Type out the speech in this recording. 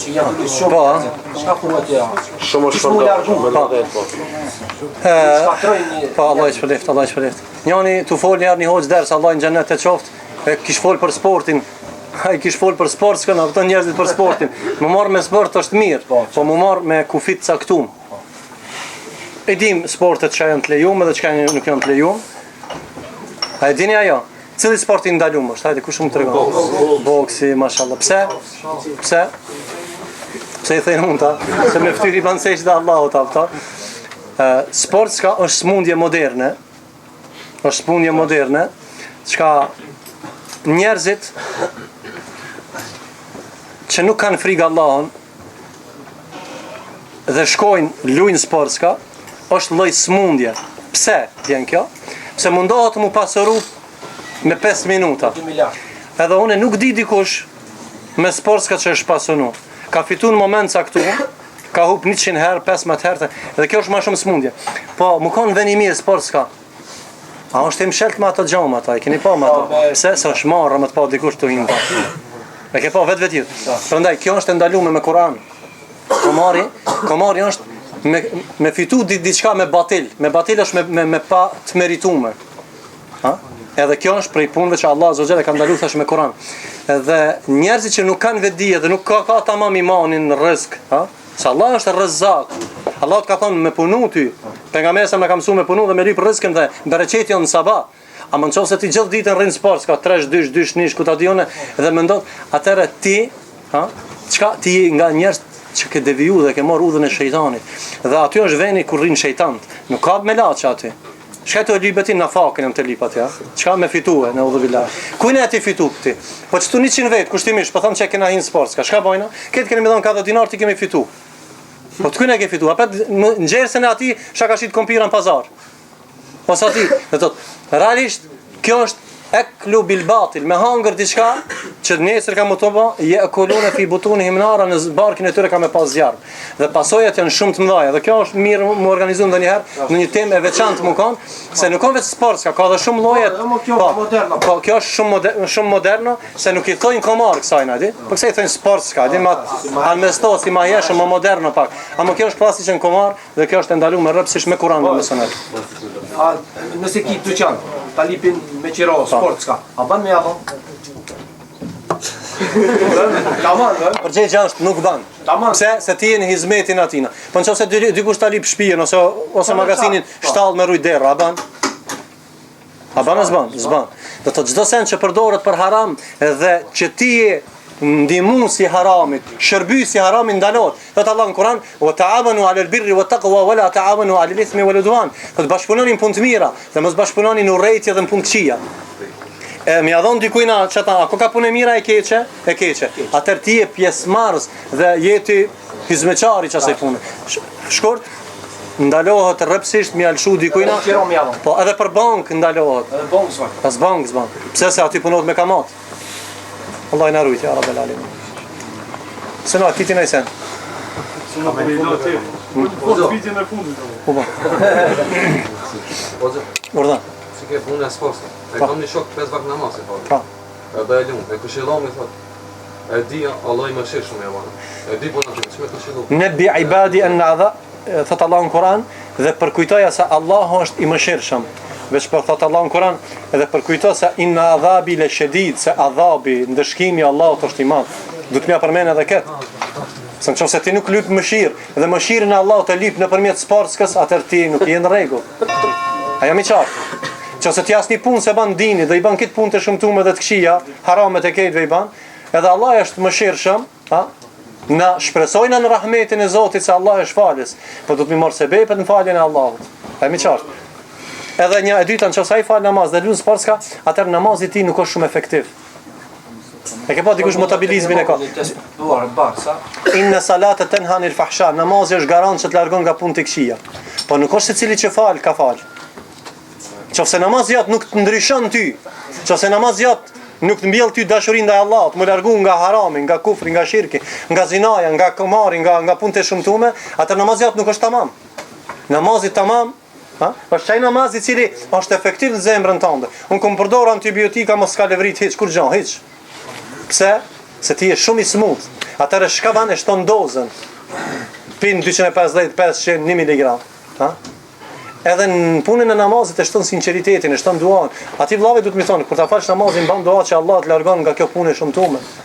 që janë të shumë. Çka punë të janë? Shumë shpërndar. Po, Allah i shpëleft, Allah i shpëleft. Njani tu fol një hoxh ders, Allah në xhenet e qoftë, e kish fol për sportin. Ai kish fol për sport, s'kan ato njerëzit për sportin. Më marr me sport është mirë, po më marr me kufit caktuar. E dim sportet që janë të lejuar dhe çka nuk janë të lejuar. A e dini ajo? Cili sport i ndaluar është? Hajde kush më tregon? Boksi, mashallah. Pse? Pse i thënë mund ta? Se me fytyri ban sesh dhe Allahut afta. Sport ska është smundje moderne. Është smundje moderne, çka njerëzit që nuk kanë frikë Allahun dhe shkojnë luajnë sport ska, është lloj smundje. Pse vjen kjo? Se mundohet mu pasuru me 5 minuta. Edhe unë nuk di dikush me sport ska që është pasunu. Ka fitu në moment caktuar, ka hup 100 herë, 15 herë, dhe kjo është ma shumë smundje. Po, mu kanë veni mirë sport ska. A është im shelt me ato gjama ata, i keni pa me ato. Pse? Se është marrë me të pa dikush të hinë pa. E ke pa vetë vetë. Prandaj, kjo është ndaluar me Kur'an. Komari është me fitu diçka me batil. Me batil është me pa të merituar. Ha? Edhe kjo është prej punëve që Allah Azza wa Jalla ka ndaluar thash me Kur'an. Edhe njerëzit që nuk kanë vetdije dhe nuk ka tamam imanin në rrezik, ha? Se Allah është Rezzak. Allah të ka thonë me punu ty. Pejgamberi sa më ka mësuar me punu dhe me lyp rrezikën dhe bereqeti on sabah. A më nëse ti gjithë ditën rrin sport, ka 3 dysh nish ku ta dione dhe mendon, atëherë ti, ha? Çka ti nga njerëz që ke deviju dhe ke marrë udhën e shejtanit. Dhe aty është veni ku rrin shejtant. Nuk ka me laç aty. Çka të libetin në fakën në të lipat ja. Çka me fitue në udhëbillah. Ku ne ti fitu ti? Po çtu 100 vet kushtimisht, po them që kena hin sport, çka bojna? Këtë keni më dhon 40 dinar ti kemi fitu. Po të këne ke fitu, apet nxersën e ati shka ka shit kompira në pazar. Ose ati, dhe thot, realisht, kjo është eklu bil batil, me hangër diçka, që nesër ka më të ba, je e kolune fi butuni himnara në barkin e tyre ka me pas zjarë. Dhe pasojat janë shumë të mëdhaja, dhe kjo është mirë më organizu në njëherë, në një temë e veçantë më kanë, se nuk kanë vetë sport, ka dhe shumë lojet, po kjo është shumë moderno, se nuk i thojnë komar kësajna, di? Po këse i thojnë sport ska, di? Almestosi ma jeshë, më moderno pak. Amo kjo është klasiqen komar, dhe kjo është ndalu me rëpsish me Kur'an dhe me sunet. Nëse ki dyqan, ta lipin me qiro, sport ska, a ban me javon? Përgjegja është nuk ban. Pse? Se ti në hizmetin atina. Po nëse dikush ta lip shtëpinë ose magazinin shtall me rujt derë, a ban? A ban? S'ban. Do të çdo sen që përdoret për haram dhe që ti ndihmu si haramit, shërby si haramit ndalohet. Thot Allah në Kur'an: "Wa ta'awanu 'alal birri wat taqwa wa la ta'awanu 'alal ithmi wal 'udwan." Do të bashkëpunoni në punë të mira dhe mos bashkëpunoni në urrëtie dhe në punë të këqija. Mi adhon dikujna çata, ako ka punë mira e keqe? E keqe. Atëherë ti je pjesëmarrës dhe jeti hizmeçari çasaj pune. Shkurt ndalohet rrepsisht mi alshu dikujna. Po edhe për bank ndalohet. Edhe bank s'van. Pas bank s'ban. Pse se aty punohet me kamat. Allah i na rujt ya rabbel alamin. Se no ti tinaj sen. Se no po do të. Po vitin e fundit. Po ba. Ordan. Si ke punë e sportska. E kam një shok 5 vakt namaz e Pa. Edhe e lumë, e këshillon i thot. E di Allah i mëshirë shumë javon. E di puna të çme këshillon. Nabi ibadi an adha, thot Allah në Kur'an dhe përkujtoja se Allahu është i mëshirshëm. Veç për thot Allah në Kur'an edhe përkujto se inna adhabi la shadid, se adhabi, ndëshkimi i Allahut është i madh. Do të më përmend edhe këtë. Se nëse ti nuk lyp mëshirë dhe mëshirën e Allahut e lyp nëpërmjet sportskës, atëherë ti nuk je në rregull. A jam i qartë? Nëse ti asnjë punë se ban dini dhe i ban këtë punë të shëmtuar dhe të këqija, haramet e këtij i ban, edhe Allah është mëshirshëm, ha? Na shpresojna në rahmetin e Zotit se Allah është falës, po do të më marr sebepet në faljen e Allahut. A jam i qartë? Edhe një e dyta nëse ai fal namaz dhe lun sportska, atëherë namazi i tij nuk është shumë efektiv. E ke pa dikush motabilizmin e ka. Inna salata tanha anil fahsha, namazi është garant që të largon nga punë të këqija. Po nuk është secili që fal ka fal. Qofse namazi jot nuk të ndryshon ty, qofse namazi jot nuk të mbjell ty dashurinë ndaj Allahut, më largu nga harami, nga kufri, nga shirki, nga zinaja, nga komari, nga punët e shëmtuara, atë namazi jot nuk është tamam. Namazi tamam, ha? Është çaj namazi i cili është efektiv në zemrën tënde. Unë kam përdor antibiotika mos ka levrit hiç kur gjë, hiç. Pse? se ti je shumë i smut, atëherë shka ban e shton dozën, pin 250, 500, 1 miligram, ha? Edhe në punën e namazit e shton sinqeritetin, e shton duan. Ati vllave duhet më thonë, kur ta falsh namazin, ban dua që Allah të largon nga kjo punë e shumtuar.